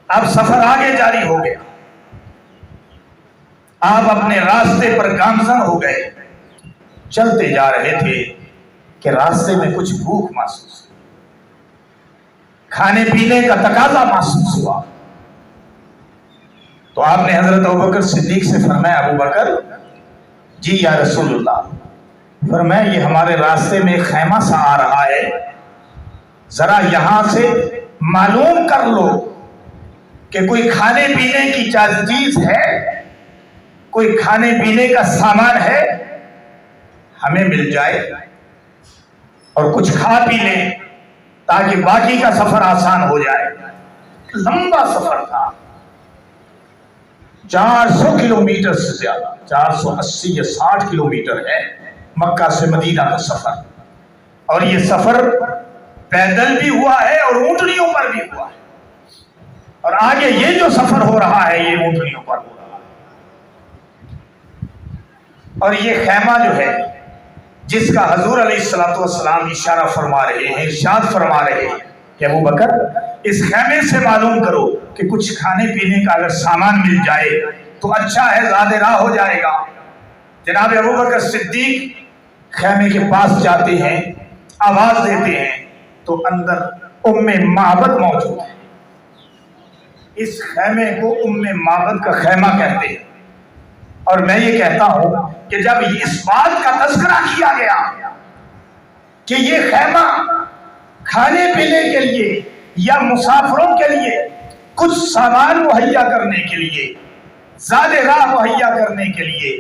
اب سفر آگے جاری ہو گیا، آپ اپنے راستے پر گامزن ہو گئے، چلتے جا رہے تھے کہ راستے میں کچھ بھوک محسوس ہوئی، کھانے پینے کا تقاضا محسوس ہوا۔ تو آپ نے حضرت ابوبکر صدیق سے فرمایا، ابو بکر جی یا رسول اللہ، فرمایا یہ ہمارے راستے میں ایک خیمہ سا آ رہا ہے، ذرا یہاں سے معلوم کر لو کہ کوئی کھانے پینے کی چیز ہے، کوئی کھانے پینے کا سامان ہے، ہمیں مل جائے اور کچھ کھا پی لیں تاکہ باقی کا سفر آسان ہو جائے۔ لمبا سفر تھا، 400 کلومیٹر سے زیادہ، 480 یا 60 کلومیٹر ہے مکہ سے مدینہ کا سفر، اور یہ سفر پیدل بھی ہوا ہے اور اونٹنیوں پر بھی ہوا ہے، اور آگے یہ جو سفر ہو رہا ہے یہ اونٹنیوں پر ہو رہا ہے۔ اور یہ خیمہ جو ہے جس کا حضور علیہ الصلوۃ والسلام اشارہ فرما رہے ہیں، ارشاد فرما رہے ہیں کہ ابو بکر اس خیمے سے معلوم کرو کہ کچھ کھانے پینے کا اگر سامان مل جائے تو اچھا ہے، زیادہ راہ ہو جائے گا۔ جناب ابو بکر صدیق خیمے کے پاس جاتے ہیں، آواز دیتے ہیں تو اندر ام معبد موجود ہے۔ اس خیمے کو ام معبد کا خیمہ کہتے ہیں، اور میں یہ کہتا ہوں کہ جب اس بات کا تذکرہ کیا گیا کہ یہ خیمہ کھانے پینے کے لیے یا مسافروں کے لیے کچھ سامان مہیا کرنے کے لیے، زیادہ راہ مہیا کرنے کے لیے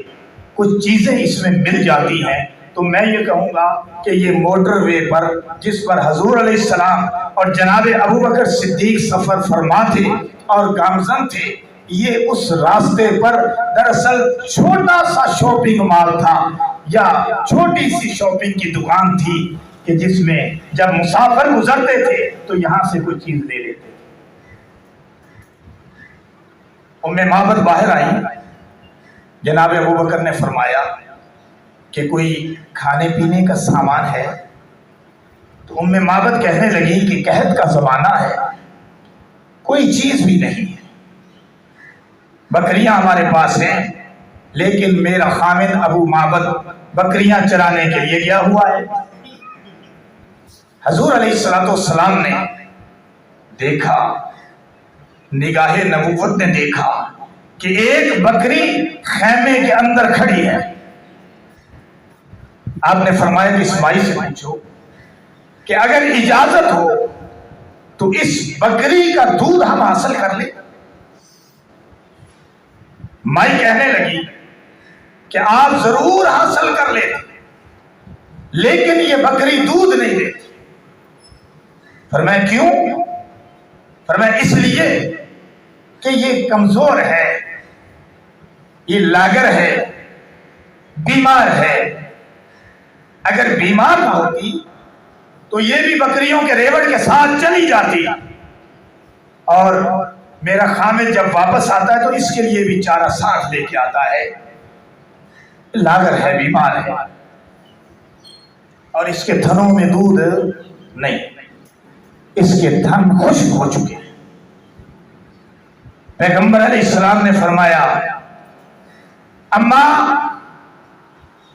کچھ چیزیں اس میں مل جاتی ہیں، تو میں یہ کہوں گا کہ یہ موٹر وے پر جس پر حضور علیہ السلام اور جناب ابو بکر صدیق سفر فرما تھے اور گامزن تھے، یہ اس راستے پر دراصل چھوٹا سا شاپنگ مال تھا یا چھوٹی سی شاپنگ کی دکان تھی کہ جس میں جب مسافر گزرتے تھے تو یہاں سے کوئی چیز لے لیتے تھے۔ ام معبد باہر آئی، جناب ابو بکر نے فرمایا کہ کوئی کھانے پینے کا سامان ہے، تو ام معبد کہنے لگی کہ قحط کا زمانہ ہے، کوئی چیز بھی نہیں ہے، بکریاں ہمارے پاس ہیں لیکن میرا خامن ابو معبد بکریاں چرانے کے لیے گیا ہوا ہے۔ حضور علیہ الصلوۃ والسلام نے دیکھا، نگاہ نبوت نے دیکھا کہ ایک بکری خیمے کے اندر کھڑی ہے۔ آپ نے فرمایا کہ اس مائی سے پوچھو کہ اگر اجازت ہو تو اس بکری کا دودھ ہم حاصل کر لیں۔ مائی کہنے لگی کہ آپ ضرور حاصل کر لیتے لیکن یہ بکری دودھ نہیں دیتی۔ فرمایا کیوں؟ فرمایا اس لیے کہ یہ کمزور ہے، یہ لاگر ہے، بیمار ہے، اگر بیمار نہ ہوتی تو یہ بھی بکریوں کے ریوڑ کے ساتھ چلی جاتی، اور میرا خامد جب واپس آتا ہے تو اس کے لیے بھی چارہ ساتھ لے کے آتا ہے، لاگر ہے، بیمار ہے، اور اس کے تھنوں میں دودھ نہیں، اس کے تھن خشک ہو چکے ہیں۔ پیغمبر علیہ السلام نے فرمایا اماں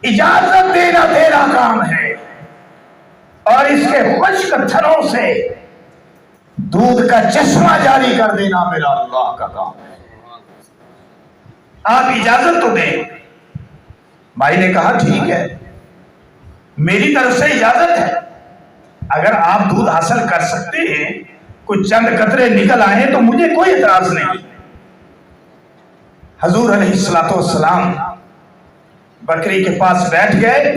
اجازت دینا تیرا کام ہے، اور اس کے خشک تھنوں سے دودھ کا چشمہ جاری کر دینا میرا اللہ کا کام ہے، آپ اجازت تو دیں۔ بھائی نے کہا ٹھیک ہے، میری طرف سے اجازت ہے، اگر آپ دودھ حاصل کر سکتے ہیں، کچھ چند قطرے نکل آئے تو مجھے کوئی اعتراض نہیں۔ حضور علیہ الصلوۃ والسلام بکری کے پاس بیٹھ گئے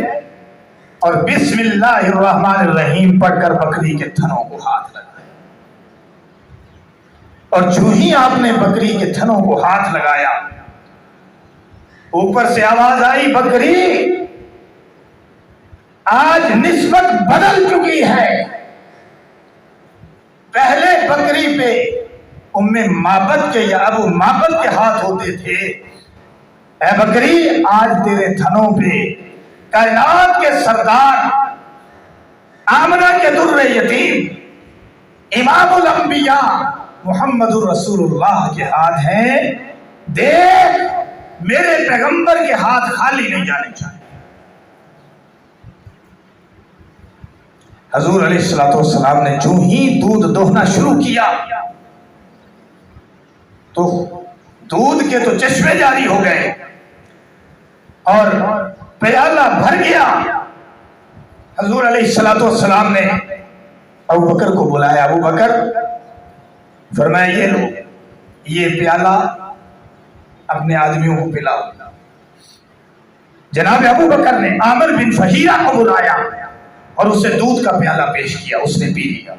اور بسم اللہ الرحمن الرحیم پڑھ کر بکری کے تھنوں کو ہاتھ لگایا، اور جو ہی آپ نے بکری کے تھنوں کو ہاتھ لگایا، اوپر سے آواز آئی بکری آج نسبت بدل چکی ہے، پہلے بکری پہ ام معبد کے یا ابو معبد کے ہاتھ ہوتے تھے، اے بکری آج تیرے تھنوں پہ کائنات کے سردار، آمنہ کے در یتیم، امام الانبیاء محمد الرسول اللہ کے ہاتھ ہیں، دیکھ میرے پیغمبر کے ہاتھ خالی نہیں جانے چاہیے۔ حضور علیہ الصلوۃ والسلام نے جو ہی دودھ دوہنا شروع کیا تو دودھ کے تو چشمے جاری ہو گئے اور پیالہ بھر گیا۔ حضور علیہ الصلوۃ والسلام نے ابو بکر کو بلایا، ابو بکر فرمایا یہ لو یہ پیالہ اپنے آدمیوں کو پلاؤ۔ جناب ابو بکر نے عامر بن فہیرہ کو بلایا اور اسے دودھ کا پیالہ پیش کیا، اس نے پی لیا۔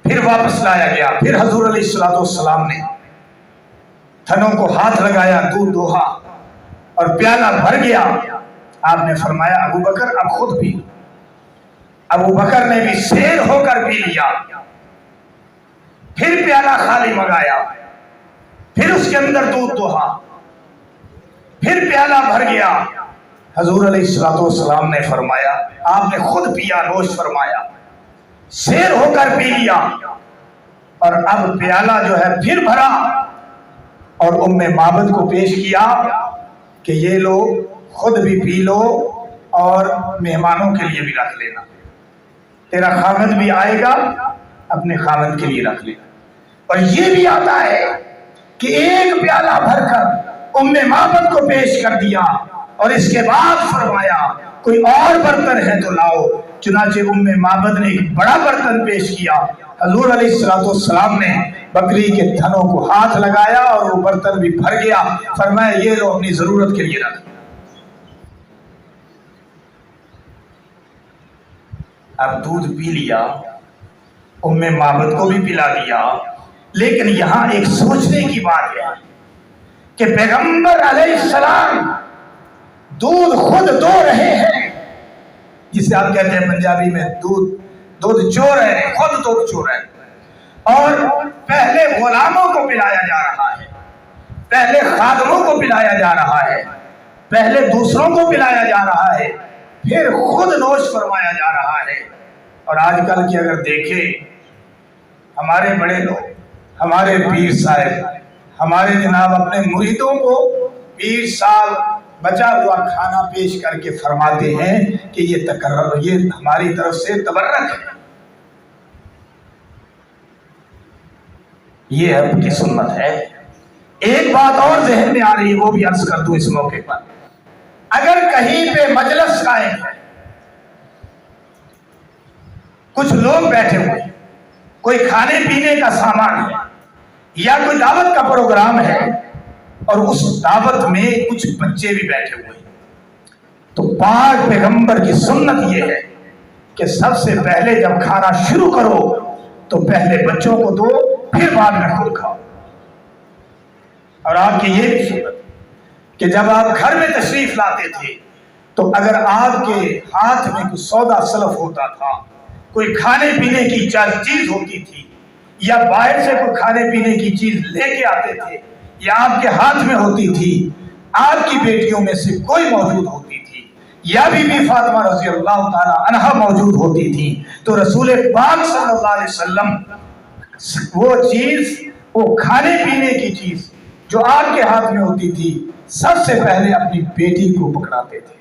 پھر واپس لایا گیا، پھر حضور علیہ الصلوۃ والسلام نے تھنوں کو ہاتھ لگایا، دودھ دوہا اور پیالہ بھر گیا۔ آپ نے فرمایا ابو بکر اب خود پی۔ ابو بکر نے بھی سیر ہو کر پی لیا، پھر پیالہ خالی منگایا، پھر اس کے اندر دودھ دوہا، پھر پیالہ بھر گیا۔ حضور علیہ الصلوۃ والسلام نے فرمایا آپ نے خود پیا، نوش فرمایا، سیر ہو کر پی لیا، اور اب پیالہ جو ہے پھر بھرا اور ام معبد کو پیش کیا کہ یہ لو خود بھی پی لو اور مہمانوں کے لیے بھی رکھ لینا، تیرا خامد بھی آئے گا اپنے خامد کے لیے رکھ لینا۔ اور یہ بھی آتا ہے کہ ایک پیالہ بھر کر ام معبد کو پیش کر دیا اور اس کے بعد فرمایا کوئی اور برتن ہے تو لاؤ۔ چنانچہ ام معبد نے ایک بڑا برتن پیش کیا، حضور علیہ الصلوۃ والسلام نے بکری کے تھنوں کو ہاتھ لگایا اور وہ برتن بھی بھر گیا، فرمایا یہ لو اپنی ضرورت کے لیے رکھ۔ اب دودھ پی لیا، ام معبد کو بھی پلا دیا، لیکن یہاں ایک سوچنے کی بات ہے کہ پیغمبر علیہ السلام دودھ خود دو رہے ہیں، جسے آپ کہتے ہیں پنجابی میں دودھ چو رہے ہیں، خود دودھ چو رہے ہیں، اور پہلے غلاموں کو پلایا جا رہا ہے، پہلے خادموں کو پلایا جا رہا ہے، پہلے دوسروں کو پلایا جا رہا ہے، پھر خود نوش فرمایا جا رہا ہے۔ اور آج کل کی اگر دیکھیں ہمارے بڑے لوگ، ہمارے پیر صاحب، ہمارے جناب اپنے مریدوں کو پیر صاحب بچا ہوا کھانا پیش کر کے فرماتے ہیں کہ یہ ہماری طرف سے تبرک ہے، یہ اب کی سنت ہے۔ ایک بات اور ذہن میں آ رہی ہے، وہ بھی عرض کر دوں اس موقع پر، اگر کہیں پہ مجلس قائم ہے، کچھ لوگ بیٹھے ہوئے، کوئی کھانے پینے کا سامان ہے یا کوئی دعوت کا پروگرام ہے اور اس دعوت میں کچھ بچے بھی بیٹھے ہوئے، تو پاک پیغمبر کی سنت یہ ہے کہ سب سے پہلے جب کھانا شروع کرو تو پہلے بچوں کو دو، پھر بعد میں خود کھاؤ۔ اور آپ کی یہ بھی سنت کہ جب آپ گھر میں تشریف لاتے تھے تو اگر آپ کے ہاتھ میں کوئی سودا سلف ہوتا تھا، کوئی کھانے پینے کی چیز ہوتی تھی، یا باہر سے کوئی کھانے پینے کی چیز لے کے آتے تھے، یا آپ کے ہاتھ میں ہوتی تھی، آپ کی بیٹیوں میں سے کوئی موجود ہوتی تھی، یا بی بی فاطمہ رضی اللہ تعالی عنہا موجود ہوتی تھی، تو رسول پاک صلی اللہ علیہ وسلم وہ چیز، وہ کھانے پینے کی چیز جو آپ کے ہاتھ میں ہوتی تھی، سب سے پہلے اپنی بیٹی کو پکڑاتے تھے۔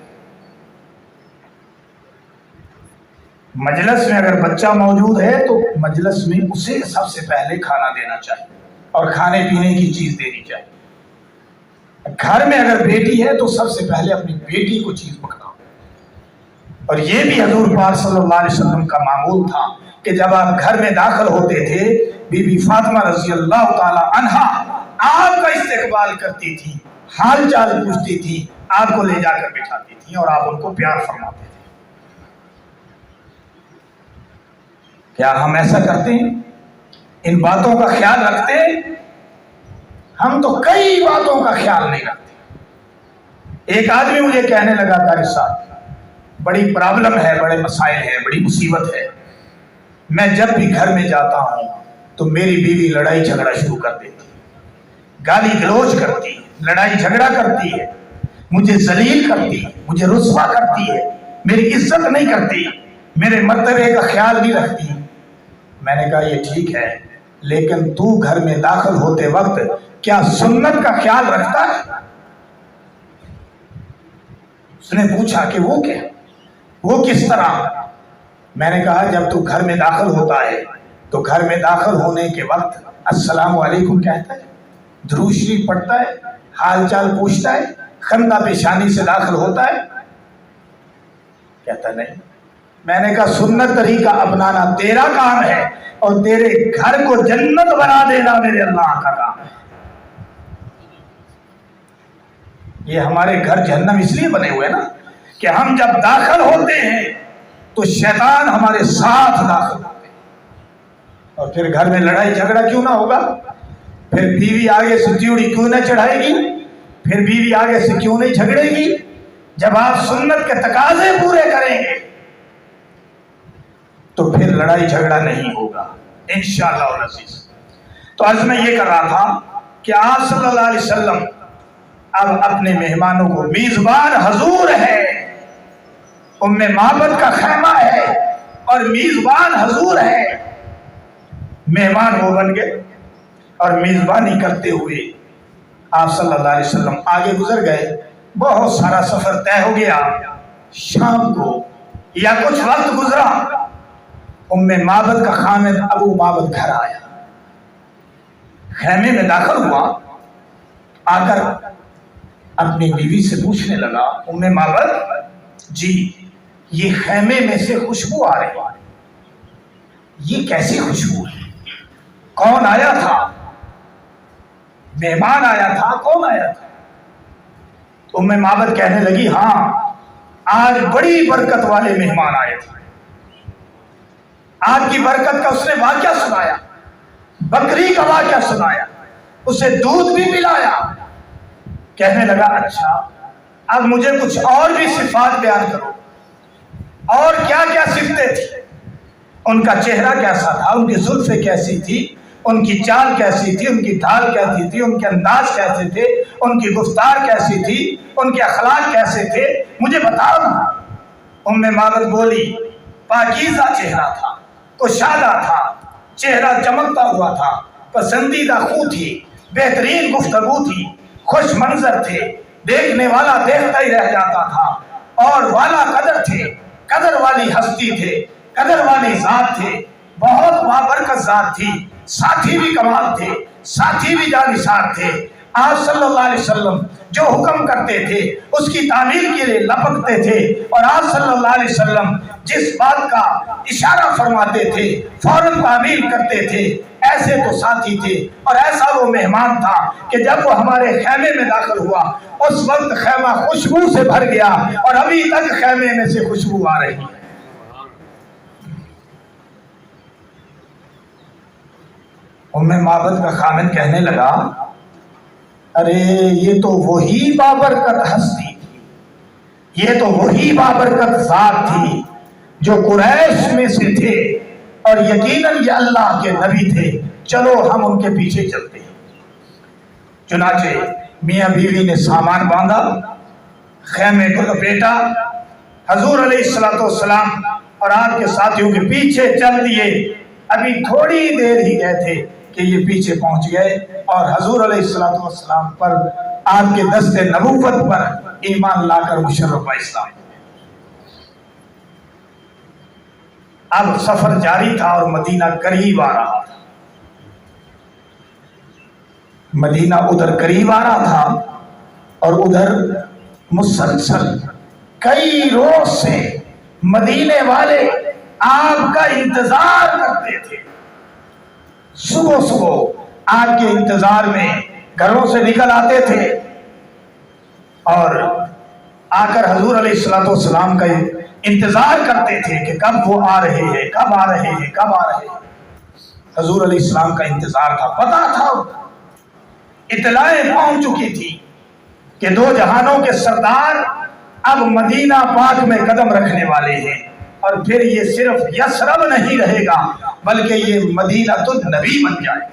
مجلس میں اگر بچہ موجود ہے تو مجلس میں اسے سب سے پہلے کھانا دینا چاہیے اور کھانے پینے کی چیز دینی چاہیے۔ گھر میں اگر بیٹی ہے تو سب سے پہلے اپنی بیٹی کو چیز پکڑاؤ۔ اور یہ بھی حضور پاک صلی اللہ علیہ وسلم کا معمول تھا کہ جب آپ گھر میں داخل ہوتے تھے، بی بی فاطمہ رضی اللہ تعالی عنہا آپ کا استقبال کرتی تھی، حال چال پوچھتی تھی، آپ کو لے جا کر بٹھاتی تھی اور آپ ان کو پیار فرماتے تھے۔ کیا ہم ایسا کرتے ہیں؟ ان باتوں کا خیال رکھتے ہیں؟ ہم تو کئی باتوں کا خیال نہیں رکھتے۔ ایک آدمی مجھے کہنے لگا قاری صاحب بڑی پرابلم ہے، بڑے مسائل ہیں، بڑی مصیبت ہے، میں جب بھی گھر میں جاتا ہوں تو میری بیوی لڑائی جھگڑا شروع کر دیتی ہے، گالی گلوچ کرتی ہے، لڑائی جھگڑا کرتی ہے، مجھے ذلیل کرتی ہے، مجھے رسوا کرتی ہے، میری عزت نہیں کرتی، میرے مرتبے کا خیال نہیں رکھتی۔ میں نے کہا یہ ٹھیک ہے، لیکن تو گھر میں داخل ہوتے وقت کیا سنت کا خیال رکھتا ہے؟ اس نے پوچھا کہ وہ کیا، وہ کس طرح؟ میں نے کہا جب تو گھر میں داخل ہوتا ہے تو گھر میں داخل ہونے کے وقت السلام علیکم کہتا ہے، درود شریف پڑھتا ہے، حال چال پوچھتا ہے، خندہ پیشانی سے داخل ہوتا ہے؟ کہتا نہیں۔ میں نے کہا سنت طریقہ اپنانا تیرا کام ہے اور تیرے گھر کو جنت بنا دینا میرے اللہ کا کام ہے۔ یہ ہمارے گھر جہنم اس لیے بنے ہوئے نا کہ ہم جب داخل ہوتے ہیں تو شیطان ہمارے ساتھ داخل ہوتے ہیں، اور پھر گھر میں لڑائی جھگڑا کیوں نہ ہوگا؟ پھر بیوی آگے سے تیوڑی کیوں نہ چڑھائے گی؟ پھر بیوی آگے سے کیوں نہیں جھگڑے گی؟ جب آپ سنت کے تقاضے پورے کریں گے تو پھر لڑائی جھگڑا نہیں ہوگا انشاءاللہ العزیز۔ تو آج میں یہ کر رہا تھا کہ آپ صلی اللہ علیہ وسلم اب اپنے مہمانوں کو، میزبان حضور ہے، ام معبد کا خیمہ ہے اور میزبان حضور ہے، مہمان وہ بن گئے اور میزبانی کرتے ہوئے آپ صلی اللہ علیہ وسلم آگے گزر گئے۔ بہت سارا سفر طے ہو گیا، شام کو یا کچھ وقت گزرا، ام معبد کا خامد ابو معبد گھر آیا، خیمے میں داخل ہوا، آ کر اپنی بیوی سے پوچھنے لگا، ام معبد جی یہ خیمے میں سے خوشبو آ رہی ہے، یہ کیسی خوشبو ہے؟ کون آیا تھا؟ مہمان آیا تھا؟ کون آیا تھا؟ ام معبد کہنے لگی ہاں آج بڑی برکت والے مہمان آئے تھے، آج کی برکت کا اس نے واقعہ سنایا، بکری کا واقعہ سنایا، اسے دودھ بھی پلایا۔ کہنے لگا اچھا اب مجھے کچھ اور بھی صفات بیان کرو، اور کیا کیا صفتیں تھی؟ ان کا چہرہ کیسا تھا، ان کی زلفیں کیسی تھی، ان کی چال کیسی تھی، ان کی ڈھال کیسی تھی، ان کے انداز کیسے تھے، ان کی گفتار کیسی تھی، ان کے اخلاق کیسے تھے، مجھے بتاؤ نا۔ ام معبد بولی پاکیزہ چہرہ تھا، کشادہ تھا، چہرہ چمکتا ہوا تھا، پسندیدہ خو تھی، بہترین گفتگو تھی، خوش منظر تھے، دیکھنے والا دیکھتا ہی رہ جاتا تھا، اور والا قدر تھے، قدر والی ہستی تھے، قدر والی ذات تھے، بہت بابرکت ذات تھی، ساتھی بھی کمال تھے، ساتھی بھی جانثار تھے۔ آپ صلی اللہ علیہ وسلم جو حکم کرتے تھے اس کی تعمیل کے لیے لپکتے تھے، اور آپ صلی اللہ علیہ وسلم جس بات کا اشارہ فرماتے تھے فوراً تعمیل کرتے تھے۔ ایسے تو ساتھی تھے اور ایسا وہ مہمان تھا کہ جب وہ ہمارے خیمے میں داخل ہوا اس وقت خیمہ خوشبو سے بھر گیا، اور ابھی تک خیمے میں سے خوشبو آ رہی ہے۔ ام معبد کا خامن کہنے لگا ارے یہ تو وہی بابرکت ہستی تھی، یہ تو وہی بابرکت ذات تھی جو قریش میں سے تھے، اور یقیناً یہ اللہ کے نبی تھے، چلو ہم ان کے پیچھے چلتے ہیں۔ چنانچہ میاں بیوی نے سامان باندھا، خیمے کو لپیٹا، حضور علیہ السلام اور آپ کے ساتھیوں کے پیچھے چل دیے۔ ابھی تھوڑی دیر ہی گئے تھے کہ یہ پیچھے پہنچ گئے اور حضور علیہ السلام پر، آپ کے دست نبوت پر ایمان لا کر مشرف اسلام۔ اب سفر جاری تھا اور مدینہ قریب آ رہا تھا، مدینہ ادھر قریب آ رہا تھا اور ادھر مسلسل کئی روز سے مدینے والے آپ کا انتظار کرتے تھے۔ صبح صبح آپ کے انتظار میں گھروں سے نکل آتے تھے اور آ کر حضور علیہ السلام کا انتظار کرتے تھے کہ کب وہ آ رہے ہیں، کب آ رہے ہیں، کب آ رہے ہیں۔ حضور علیہ السلام کا انتظار تھا، پتہ تھا، اطلاعیں پہنچ چکی تھی کہ دو جہانوں کے سردار اب مدینہ پاک میں قدم رکھنے والے ہیں، اور پھر یہ صرف یثرب نہیں رہے گا بلکہ یہ مدینہ النبی بن جائے۔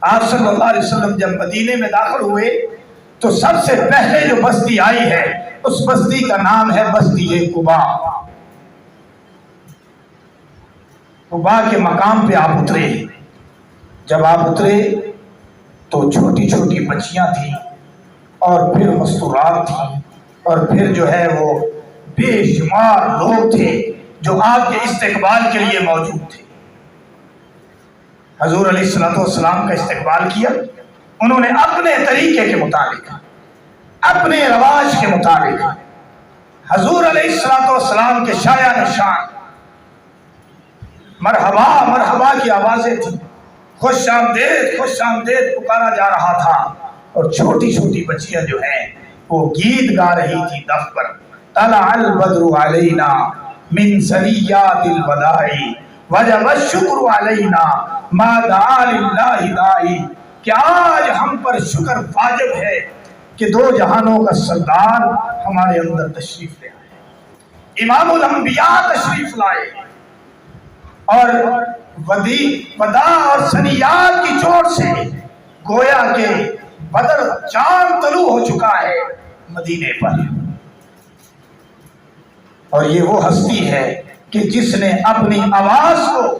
آپ صلی اللہ علیہ وسلم جب مدینے میں داخل ہوئے تو سب سے پہلے جو بستی آئی ہے اس بستی کا نام ہے بستی قباء۔ قباء کے مقام پہ آپ اترے. جب آپ اترے تو چھوٹی چھوٹی بچیاں تھیں اور پھر مستورات تھیں اور پھر جو ہے وہ بے شمار لوگ تھے جو آپ کے استقبال کے لیے موجود تھے. حضور علیہ الصلوۃ والسلام کا استقبال کیا. انہوں نے اپنے طریقے کے مطابق، اپنے رواج کے مطابق حضور علیہ الصلوۃ والسلام کے شایع نشان مرحبا مرحبا کی آوازیں تھیں. خوش آمدید خوش آمدید پکارا جا رہا تھا. اور چھوٹی چھوٹی بچیاں جو ہیں وہ گیت گا رہی تھی دف پر. طلع البدر علینا من ثنیات الوداع وجب الشکر علینا ما دعا للہ داعی. کہ آج ہم پر شکر واجب ہے کہ دو جہانوں کا سردار ہمارے اندر تشریف لے آئے، امام الانبیاء تشریف لائے، اور وداع اور ثنیات کی چوٹ سے گویا کہ بدر چاند طلوع ہو چکا ہے مدینے پر. اور یہ وہ ہستی ہے کہ جس نے اپنی آواز کو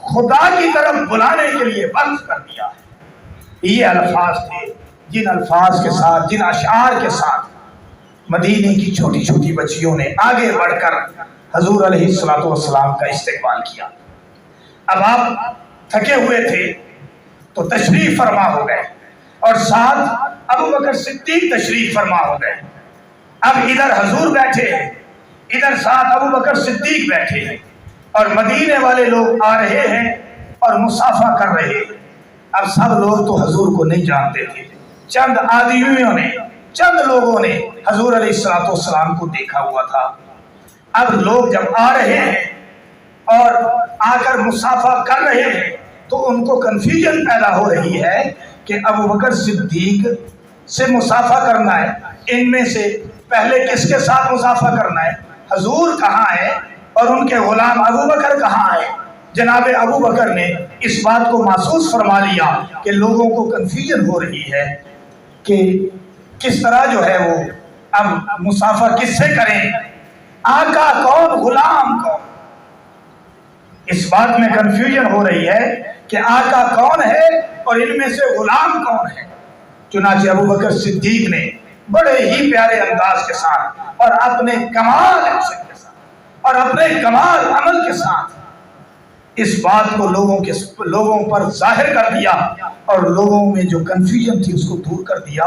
خدا کی طرف بلانے کے لیے وقف کر دیا ہے. یہ الفاظ تھے جن الفاظ کے ساتھ، جن اشعار کے ساتھ مدینے کی چھوٹی چھوٹی بچیوں نے آگے بڑھ کر حضور علیہ الصلوۃ والسلام کا استقبال کیا. اب آپ تھکے ہوئے تھے تو تشریف فرما ہو گئے اور ساتھ ابو بکر صدیق تشریف فرما ہو گئے. اب ادھر حضور بیٹھے ہیں، ادھر ساتھ ابو بکر صدیق بیٹھے ہیں اور مدینے والے لوگ آ رہے ہیں اور مصافحہ کر رہے ہیں. اب سب لوگ تو حضور کو نہیں جانتے تھے. چند آدمیوں نے، چند لوگوں نے حضور علیہ الصلوۃ والسلام کو دیکھا ہوا تھا. اب لوگ جب آ رہے ہیں اور آ کر مصافحہ کر رہے ہیں تو ان کو کنفیوژن پیدا ہو رہی ہے کہ ابو بکر صدیق سے مصافحہ کرنا ہے، ان میں سے پہلے کس کے ساتھ مصافحہ کرنا ہے، حضور کہاں ہے اور ان کے غلام ابو بکر کہاں ہے. جناب ابو بکر نے اس بات کو محسوس فرما لیا کہ لوگوں کو کنفیوژن ہو رہی ہے کہ کس طرح جو ہے وہ اب مصافحہ کس سے کریں، آقا کون غلام کون. اس بات میں کنفیوژن ہو رہی ہے کہ آقا کون ہے اور ان میں سے غلام کون ہے. چنانچہ ابو بکر صدیق نے بڑے ہی پیارے انداز کے ساتھ اور اپنے کمال ایکشن کے ساتھ اور اپنے کمال عمل کے ساتھ اس بات کو لوگوں پر ظاہر کر دیا اور لوگوں میں جو کنفیوژن تھی اس کو دور کر دیا.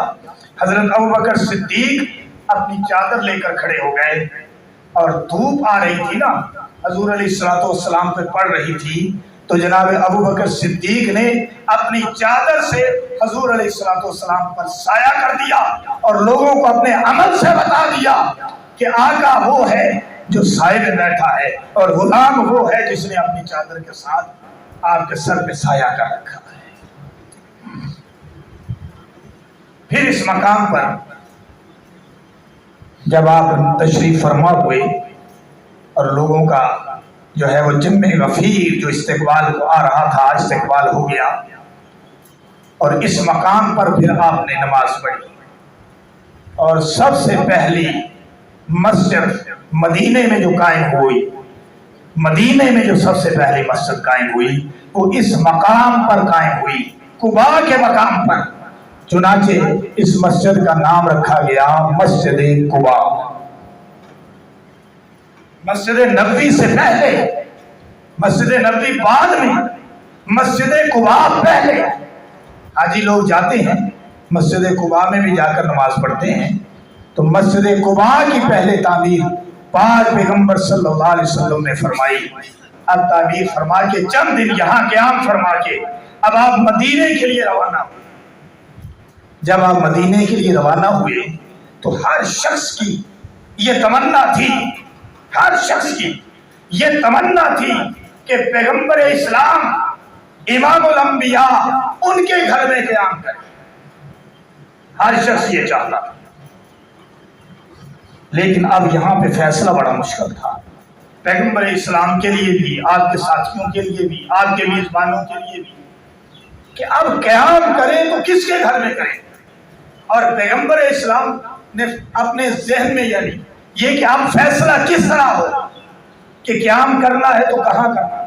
حضرت ابوبکر صدیق اپنی چادر لے کر کھڑے ہو گئے اور دھوپ آ رہی تھی نا، حضور علیہ الصلوۃ والسلام پہ پڑ رہی تھی، تو جناب ابوبکر صدیق نے اپنی چادر سے حضور علیہ الصلوۃ والسلام پر سایہ کر دیا اور لوگوں کو اپنے عمل سے بتا دیا کہ آقا وہ ہے جو سائے میں بیٹھا ہے اور غلام وہ ہے جس نے اپنی چادر کے ساتھ آپ کے سر پہ سایہ کر رکھا ہے. پھر اس مقام پر جب آپ تشریف فرما ہوئے اور لوگوں کا جو ہے وہ جمع غفیر جو استقبال کو آ رہا تھا استقبال ہو گیا، اور اس مقام پر پھر آپ نے نماز پڑھی. اور سب سے پہلی مسجد مدینے میں جو قائم ہوئی، مدینے میں جو سب سے پہلی مسجد قائم ہوئی وہ اس مقام پر قائم ہوئی، قباء کے مقام پر. چنانچہ اس مسجد کا نام رکھا گیا مسجد قباء. مسجد نبوی سے پہلے، مسجد نبوی بعد میں، مسجد قباء پہلے. حاجی لوگ جاتے ہیں مسجد قباء میں بھی جا کر نماز پڑھتے ہیں، تو مسجد قباء کی پہلے تعمیر پاک پیغمبر صلی اللہ علیہ وسلم نے فرمائی. اب تعمیر فرما کے چند دن یہاں قیام فرما کے اب آپ مدینے کے لیے روانہ ہوئے. جب آپ مدینے کے لیے روانہ ہوئے تو ہر شخص کی یہ تمنا تھی، ہر شخص کی یہ تمنا تھی کہ پیغمبر اسلام امام الانبیاء ان کے گھر میں قیام کرے. ہر شخص یہ چاہتا تھا. لیکن اب یہاں پہ فیصلہ بڑا مشکل تھا، پیغمبر اسلام کے لیے بھی، آپ کے ساتھیوں کے لیے بھی، آپ کے میزبانوں کے لیے بھی، کہ اب قیام کریں تو کس کے گھر میں کریں. اور پیغمبر اسلام نے اپنے ذہن میں یعنی یہ کہ اب فیصلہ کس طرح ہو کہ قیام کرنا ہے تو کہاں کرنا ہے.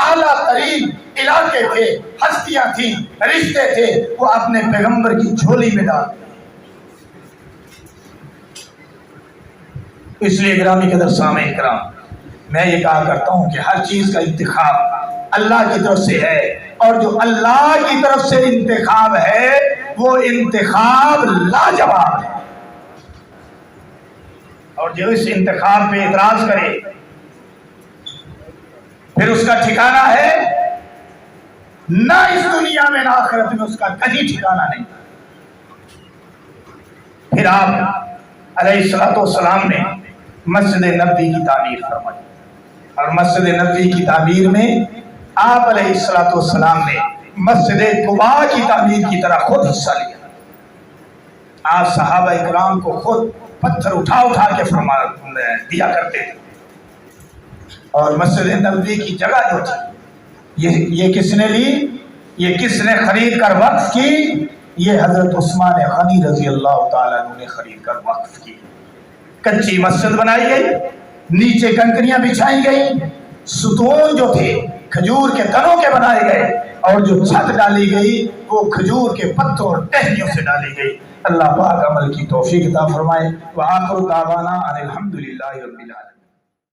اعلیٰ ترین علاقے تھے، ہستیاں تھیں، رشتے تھے، وہ اپنے پیغمبر کی جھولی میں ڈال. اس لیے گرامی قدر سامعین کرام، میں یہ کہا کرتا ہوں کہ ہر چیز کا انتخاب اللہ کی طرف سے ہے، اور جو اللہ کی طرف سے انتخاب ہے وہ انتخاب لاجواب ہے. اور جو اس انتخاب پہ اعتراض کرے پھر اس کا ٹھکانہ ہے نہ اس دنیا میں نہ آخرت میں، اس کا کہیں ٹھکانہ نہیں. پھر آپ علیہ السلام نے مسجد نبوی کی تعمیر فرمائی، اور مسجد نبوی کی تعمیر میں آپ علیہ السلام نے مسجد قباء کی تعمیر کی طرح خود حصہ لیا. آپ صحابہ اکرام کو خود پتھر اٹھا اٹھا کے فرما دیا کرتے تھے. اور مسجد نبوی کی جگہ جو تھی یہ کس نے لی؟ یہ کس نے خرید کر وقف کی؟ یہ حضرت عثمان غنی رضی اللہ تعالیٰ عنہ نے خرید کر وقف کی. کچی مسجد بنائی گئی، نیچے کنکریاں بچھائی گئی، ستون جو تھے کھجور کے تنوں کے بنائے گئے، اور جو چھت ڈالی گئی وہ کھجور کے پتوں اور ٹہنیوں سے ڈالی گئی. اللہ پاک عمل کی توفیق عطا فرمائے. وآخر دعوانا ان الحمدللہ رب العالمین.